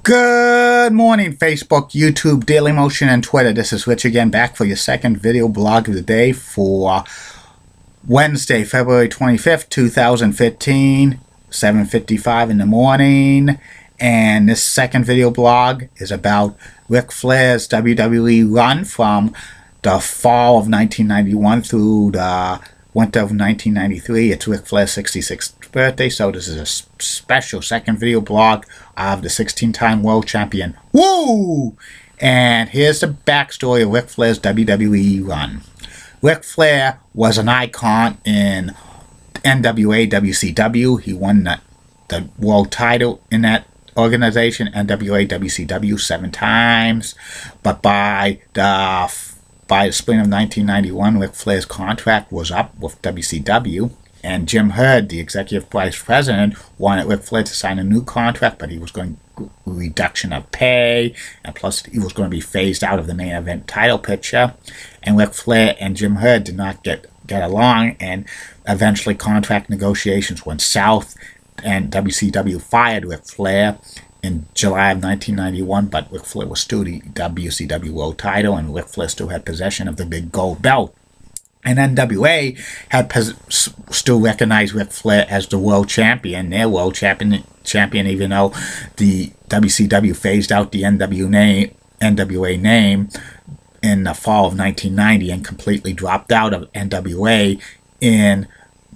Good morning, Facebook, YouTube, Daily Motion, and Twitter. This is Rich again, back for your second video blog of the day for Wednesday, February 25th, 2015, 7:55 in the morning. And this second video blog is about Ric Flair's WWE run from the fall of 1991 through the winter of 1993. It's Ric Flair's 66th birthday, so this is a special second video blog of the 16-time world champion. Woo! And here's the backstory of Ric Flair's WWE run. Ric Flair was an icon in NWA WCW. He won the world title in that organization, NWA WCW, 7 times. But by the spring of 1991, Ric Flair's contract was up with WCW, and Jim Herd, the executive vice president, wanted Ric Flair to sign a new contract, but he was going to reduction of pay, and plus he was going to be phased out of the main event title picture. And Ric Flair and Jim Herd did not get along, and eventually contract negotiations went south, and WCW fired Ric Flair in July of 1991, but Ric Flair was still the WCW world title, and Ric Flair still had possession of the big gold belt. And NWA had still recognized Ric Flair as the world champion, their world champion, even though the WCW phased out the NWA name in the fall of 1990 and completely dropped out of NWA in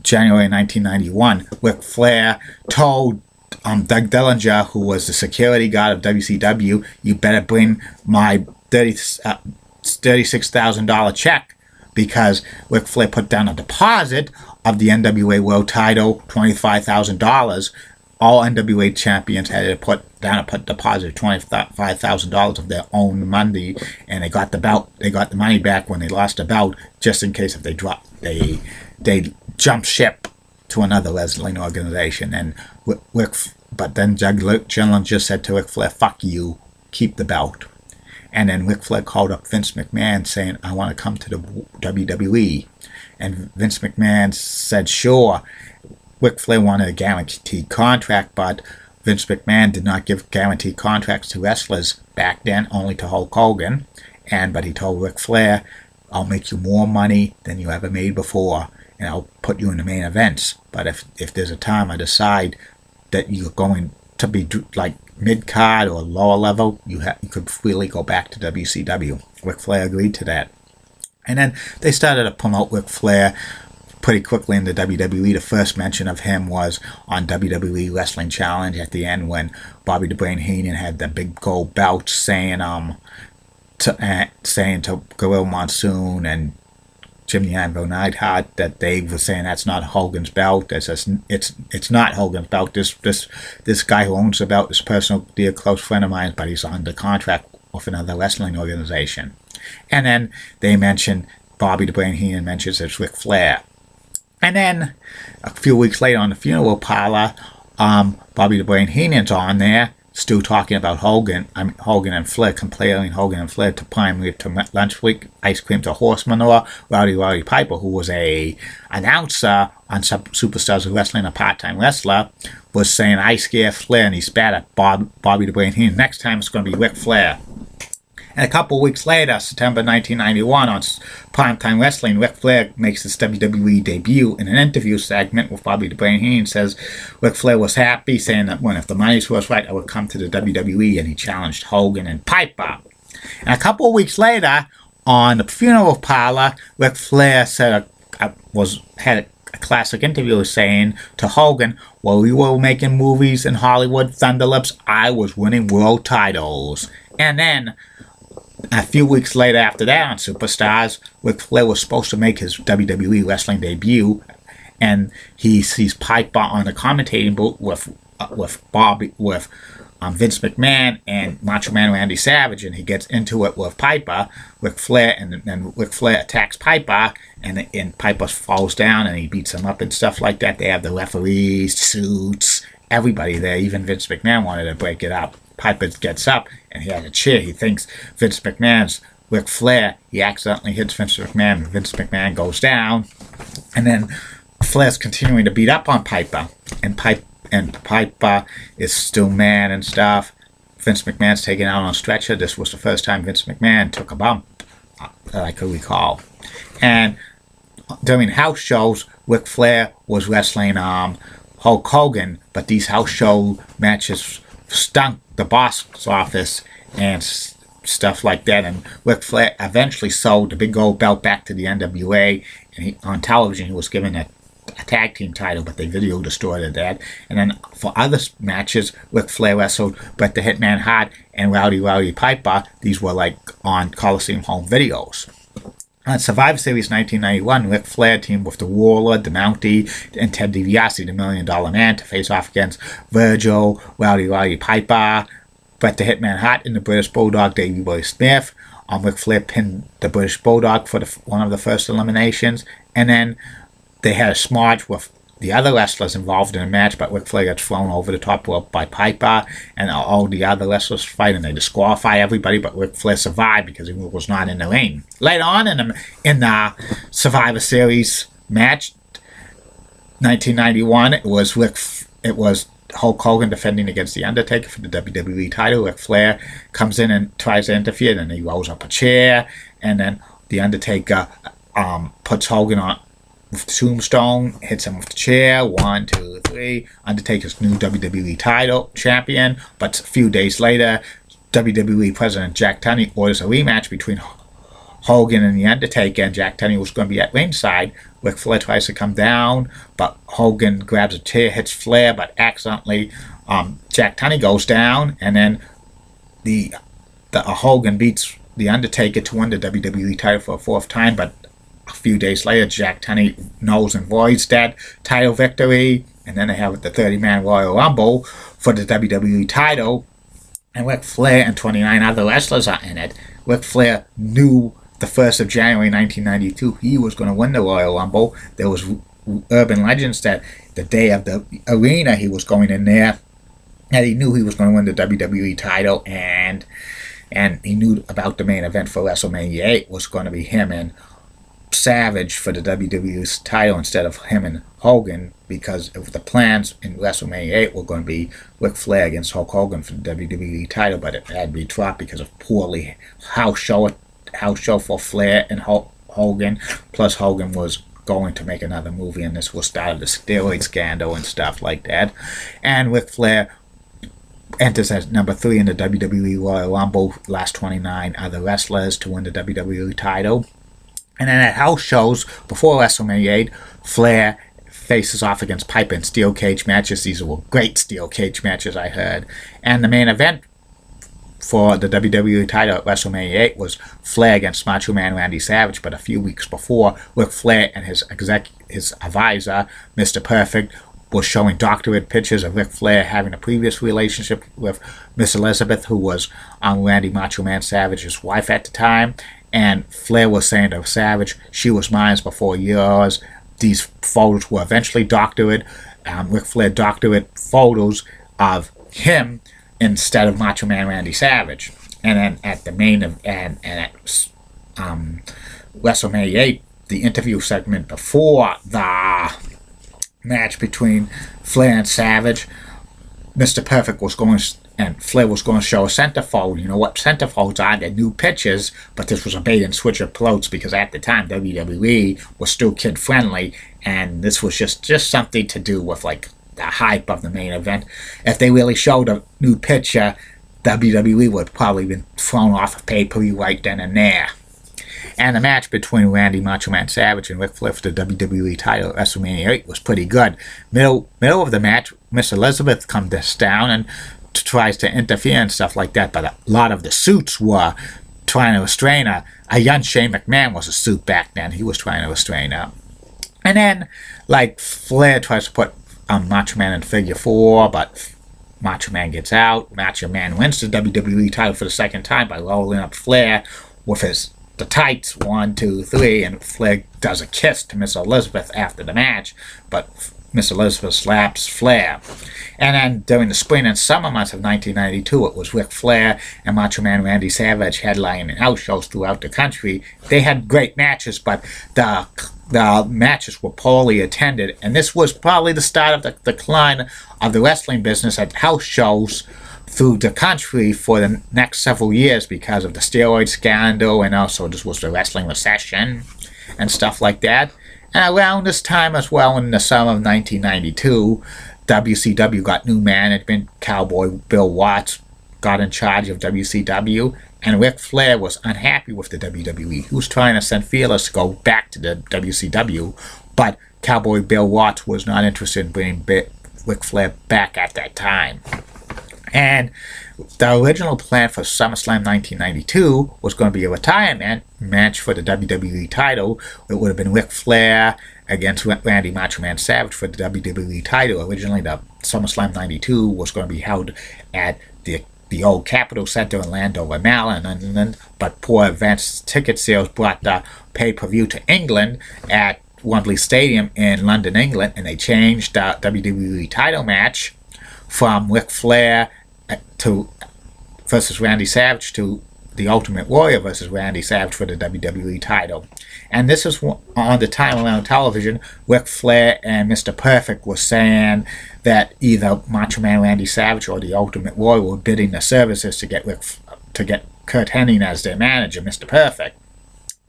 January 1991. Ric Flair told Doug Dillinger, who was the security guard of WCW, "You better bring my $36,000 check," because Ric Flair put down a deposit of the NWA world title, $25,000. All NWA champions had to put down a deposit of $25,000 of their own money, and they got the belt. They got the money back when they lost the belt, just in case if they dropped, they jumped ship to another wrestling organization. And but then Doug Dillinger said to Ric Flair, "Fuck you, keep the belt." And then Ric Flair called up Vince McMahon saying, "I want to come to the WWE." And Vince McMahon said, "Sure." Ric Flair wanted a guaranteed contract, but Vince McMahon did not give guaranteed contracts to wrestlers back then, only to Hulk Hogan. But he told Ric Flair, "I'll make you more money than you ever made before, and I'll put you in the main events. But if there's a time I decide that you're going to be like mid-card or lower level, you could freely go back to WCW." Ric Flair agreed to that. And then they started to promote Ric Flair pretty quickly in the WWE. The first mention of him was on WWE Wrestling Challenge at the end, when Bobby the Brain Heenan had the big gold belt, saying to Gorilla Monsoon and Jimmy Anvil Neidhart that they were saying that's not Hogan's belt. It's not Hogan's belt. This guy who owns the belt is a personal dear close friend of mine, but he's under contract with another wrestling organization. And then they mentioned Bobby the Brain Heenan mentions it's Ric Flair. And then a few weeks later on the funeral parlor, Bobby the Brain Heenan's on there, still talking about Hogan and Flair, comparing Hogan and Flair to Prime Rib to Lunch Week, Ice Cream to Horse Manure. Rowdy Piper, who was a announcer on Superstars of Wrestling, a part-time wrestler, was saying, "I scare Flair," and he spat at Bobby the Brain Heenan. Next time it's going to be Ric Flair. And a couple of weeks later, September 1991, on Primetime Wrestling, Ric Flair makes his WWE debut. In an interview segment with Bobby the Brain Heenan, says Ric Flair was happy, saying that if the money was right, I would come to the WWE, and he challenged Hogan and Piper. And a couple of weeks later, on the funeral parlor, Ric Flair said had a classic interview saying to Hogan, "While we were making movies in Hollywood, Thunderlips, I was winning world titles." And then a few weeks later after that on Superstars, Ric Flair was supposed to make his WWE wrestling debut, and he sees Piper on the commentating booth with Vince McMahon and Macho Man Randy Savage, and he gets into it with Piper, Ric Flair, and then Ric Flair attacks Piper, and Piper falls down, and he beats him up and stuff like that. They have the referees, suits, everybody there. Even Vince McMahon wanted to break it up. Piper gets up, and he has a chair. He thinks Vince McMahon's Ric Flair. He accidentally hits Vince McMahon. Vince McMahon goes down, and then Flair's continuing to beat up on Piper, and Piper is still mad and stuff. Vince McMahon's taken out on a stretcher. This was the first time Vince McMahon took a bump that I could recall. And during house shows, Ric Flair was wrestling Hulk Hogan, but these house show matches stunk the box office and stuff like that. And Ric Flair eventually sold the big gold belt back to the NWA, and on television he was given a tag team title, but they video distorted that. And then for other matches, Ric Flair wrestled Bret the Hitman Hart and Rowdy Piper. These were like on Coliseum home videos. On Survivor Series 1991, Ric Flair teamed with the Warlord, the Mountie, and Ted DiBiase, the $1 Million Man, to face off against Virgil, Rowdy Piper, Bret the Hitman Hart, and the British Bulldog, Davey Boy Smith. Ric Flair pinned the British Bulldog for one of the first eliminations, and then they had a smudge with the other wrestlers involved in the match, but Ric Flair got thrown over the top rope by Piper, and all the other wrestlers fight, and they disqualify everybody, but Ric Flair survived because he was not in the ring. Later on in the Survivor Series match, 1991, it was Hulk Hogan defending against The Undertaker for the WWE title. Ric Flair comes in and tries to interfere, and he rolls up a chair, and then The Undertaker puts Hogan on with the tombstone, hits him with the chair. 1, 2, 3. Undertaker's new WWE title champion. But a few days later, WWE President Jack Tunney orders a rematch between Hogan and The Undertaker, and Jack Tunney was going to be at ringside. Ric Flair tries to come down, but Hogan grabs a chair, hits Flair, but accidentally Jack Tunney goes down, and then the Hogan beats The Undertaker to win the WWE title for a fourth time, but a few days later, Jack Tunney knows and voids that title victory, and then they have the 30-man Royal Rumble for the WWE title, and Ric Flair and 29 other wrestlers are in it. Ric Flair knew the 1st of January 1992 he was going to win the Royal Rumble. There was urban legends that the day of the arena he was going in there, and he knew he was going to win the WWE title, and he knew about the main event for WrestleMania 8 was going to be him and Savage for the WWE's title instead of him and Hogan, because of the plans in WrestleMania 8 were going to be Ric Flair against Hulk Hogan for the WWE title, but it had to be dropped because of poorly house show for Flair and Hogan. Plus Hogan was going to make another movie, and this was start of the steroid scandal and stuff like that. And Ric Flair enters as number 3 in the WWE Royal Rumble, last 29 other wrestlers to win the WWE title. And then at house shows before WrestleMania 8, Flair faces off against Piper in steel cage matches. These were great steel cage matches, I heard. And the main event for the WWE title at WrestleMania 8 was Flair against Macho Man Randy Savage. But a few weeks before, Ric Flair and his advisor, Mr. Perfect, was showing doctorate pictures of Ric Flair having a previous relationship with Miss Elizabeth, who was Randy Macho Man Savage's wife at the time. And Flair was saying to Savage, she was mine before yours. These photos were eventually doctored. Ric Flair doctored photos of him instead of Macho Man Randy Savage. And then at the main and at WrestleMania 8, the interview segment before the match between Flair and Savage, Mr. Perfect was going and Flair was going to show a centerfold. You know what centerfolds are? They're new pitches, but this was a bait and switch approach because at the time WWE was still kid friendly, and this was just something to do with like the hype of the main event. If they really showed a new pitcher, WWE would probably been thrown off of pay-per-view right then and there. And the match between Randy Macho Man Savage and Ric Flair for the WWE title at WrestleMania 8 was pretty good. Middle of the match, Miss Elizabeth comes down and tries to interfere and stuff like that, but a lot of the suits were trying to restrain her. A young Shane McMahon was a suit back then. He was trying to restrain her. And then, like, Flair tries to put Macho Man in figure 4, but Macho Man gets out. Macho Man wins the WWE title for the second time by rolling up Flair with the tights, 1, 2, 3, and Flair does a kiss to Miss Elizabeth after the match, but Miss Elizabeth slaps Flair. And then during the spring and summer months of 1992, it was Ric Flair and Macho Man Randy Savage headlining house shows throughout the country. They had great matches, but the matches were poorly attended, and this was probably the start of the decline of the wrestling business at house shows through the country for the next several years because of the steroid scandal, and also this was the wrestling recession and stuff like that. And around this time as well, in the summer of 1992, WCW got new management. Cowboy Bill Watts got in charge of WCW, and Ric Flair was unhappy with the WWE. He was trying to send feelers to go back to the WCW, but Cowboy Bill Watts was not interested in bringing Ric Flair back at that time. And the original plan for SummerSlam 1992 was going to be a retirement match for the WWE title. It would have been Ric Flair against Randy Macho Man Savage for the WWE title. Originally, the SummerSlam 92 was going to be held at the old Capitol Center in Landover, Maryland, but poor advance ticket sales brought the pay-per-view to England at Wembley Stadium in London, England, and they changed the WWE title match from Ric Flair versus Randy Savage to the Ultimate Warrior versus Randy Savage for the WWE title. And this is on the time around television, Ric Flair and Mr. Perfect were saying that either Macho Man Randy Savage or the Ultimate Warrior were bidding the services to get Kurt Hennig as their manager, Mr. Perfect.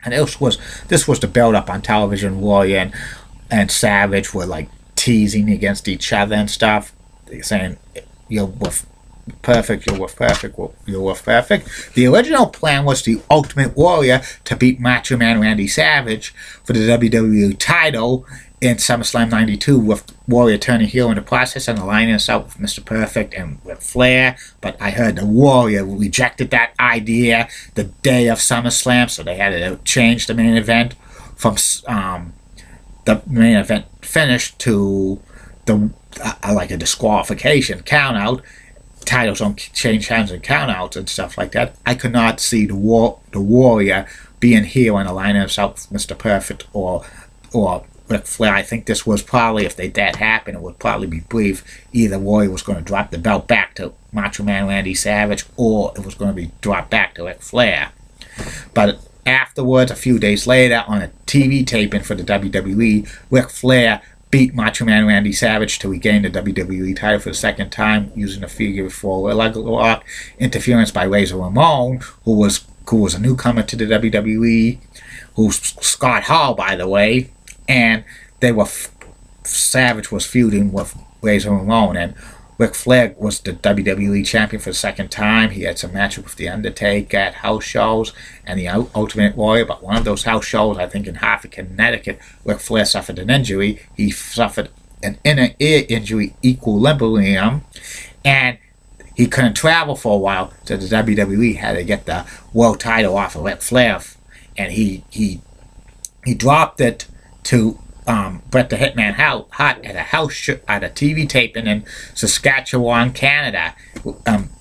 And this was the build-up on television. Warrior and Savage were like teasing against each other and stuff, saying, "You're with Perfect, you're with Perfect, you're with Perfect." The original plan was the Ultimate Warrior to beat Macho Man Randy Savage for the WWE title in SummerSlam 92, with Warrior turning heel in the process and aligning himself with Mr. Perfect and with Flair. But I heard the Warrior rejected that idea the day of SummerSlam, so they had to change the main event from the main event finish to like a disqualification count-out. Titles don't change hands and count-outs and stuff like that. I could not see the Warrior being heel and aligning himself with Mr. Perfect or Ric Flair. I think this was probably, if that happened, it would probably be brief. Either Warrior was going to drop the belt back to Macho Man Randy Savage, or it was going to be dropped back to Ric Flair. But afterwards, a few days later, on a TV taping for the WWE, Ric Flair beat Macho Man Randy Savage to regain the WWE title for the second time using a figure four leg lock, interference by Razor Ramon, who was a newcomer to the WWE, who's Scott Hall, by the way. And Savage was feuding with Razor Ramon, and Ric Flair was the WWE champion for the second time. He had some matches with The Undertaker at house shows and the Ultimate Warrior, but one of those house shows, I think in Hartford, Connecticut, Ric Flair suffered an injury. He suffered an inner ear injury, equilibrium, and he couldn't travel for a while, so the WWE had to get the world title off of Ric Flair, and he dropped it to Bret the Hitman Hart at a TV taping in Saskatchewan, Canada.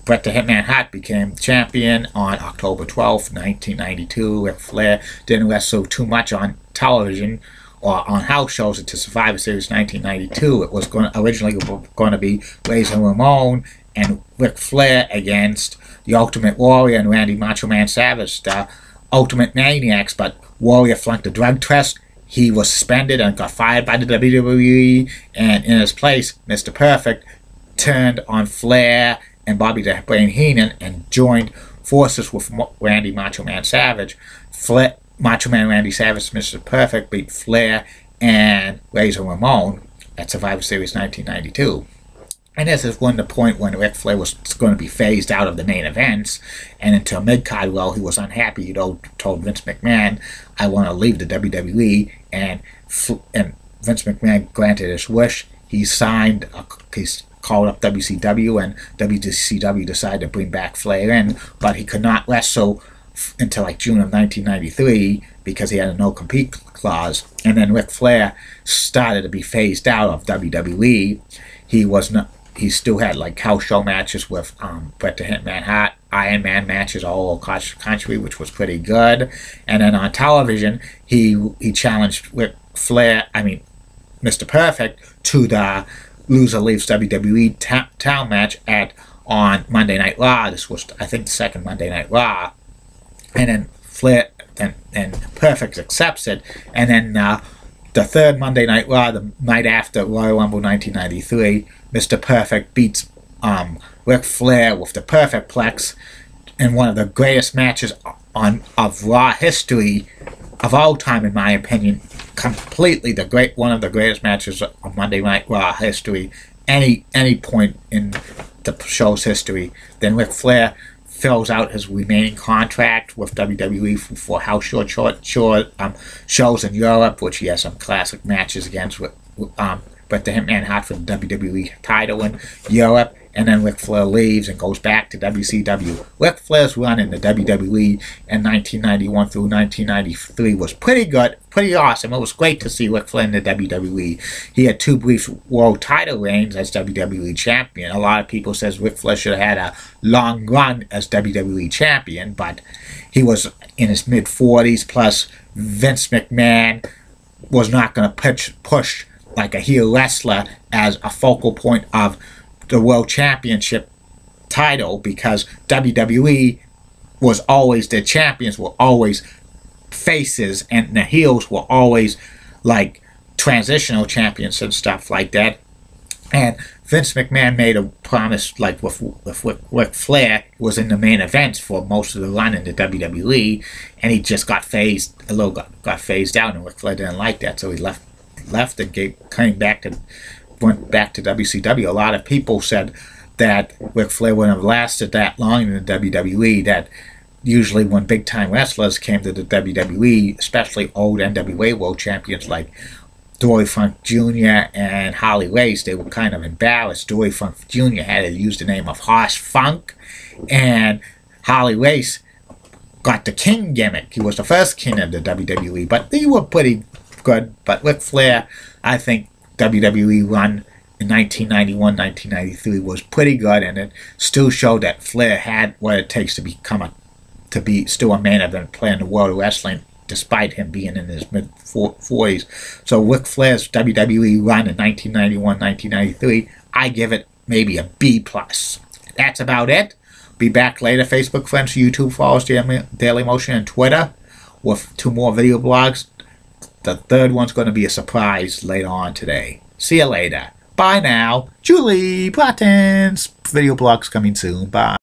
Bret the Hitman Hart became champion on October 12th, 1992. Ric Flair didn't wrestle too much on television or on house shows until Survivor Series 1992. It was originally going to be Razor Ramon and Ric Flair against the Ultimate Warrior and Randy Macho Man Savage, the Ultimate Maniacs, but Warrior flunked the drug test. He was suspended and got fired by the WWE, and in his place, Mr. Perfect turned on Flair and Bobby the Brain Heenan and joined forces with Randy Macho Man Savage. Macho Man Randy Savage, Mr. Perfect, beat Flair and Razor Ramon at Survivor Series 1992. And this is the point when Ric Flair was going to be phased out of the main events and into a mid-card role. He was unhappy. He told Vince McMahon, "I want to leave the WWE," and Vince McMahon granted his wish. He called up WCW, and WCW decided to bring back Flair in, but he could not wrestle until like June of 1993 because he had a no-compete clause. And then Ric Flair started to be phased out of WWE. He still had like house show matches with Bret the Hitman Hart, Iron Man matches all across the country, which was pretty good. And then on television, he challenged Mr. Perfect to the Loser Leaves WWE town match on Monday Night Raw. This was, I think, the second Monday Night Raw. And then Flair and Perfect accepts it. And then the third Monday Night Raw, the night after Royal Rumble 1993, Mr. Perfect beats Ric Flair with the perfect plex in one of the greatest matches of Raw history of all time, in my opinion. Completely one of the greatest matches of Monday Night Raw history, any point in the show's history. Then Ric Flair fills out his remaining contract with WWE for house shows in Europe, which he has some classic matches against Bret the Hitman Hart for the WWE title in Europe. And then Ric Flair leaves and goes back to WCW. Ric Flair's run in the WWE in 1991 through 1993 was pretty good, pretty awesome. It was great to see Ric Flair in the WWE. He had 2 brief world title reigns as WWE champion. A lot of people says Ric Flair should have had a long run as WWE champion, but he was in his mid-40s, plus Vince McMahon was not going to push like a heel wrestler as a focal point of the World Championship title, because WWE was always, the champions were always faces and the heels were always like transitional champions and stuff like that. And Vince McMahon made a promise, like with Ric Flair was in the main events for most of the run in the WWE, and he just got phased out, and Ric Flair didn't like that, so he left and went back to WCW. A lot of people said that Ric Flair wouldn't have lasted that long in the WWE, that usually when big-time wrestlers came to the WWE, especially old NWA world champions like Dory Funk Jr. and Harley Race, they were kind of embarrassed. Dory Funk Jr. had to use the name of Hoss Funk, and Harley Race got the King gimmick. He was the first King of the WWE, but they were pretty good. But Ric Flair, I think, WWE run in 1991-1993 was pretty good, and it still showed that Flair had what it takes to be still a main event player in the world of wrestling, despite him being in his mid-40s. So Ric Flair's WWE run in 1991-1993, I give it maybe a B+. That's about it. Be back later, Facebook friends, YouTube followers, Daily Motion, and Twitter with 2 more video blogs. The 3rd one's going to be a surprise later on today. See you later. Bye now. Julie Platten's video blog's coming soon. Bye.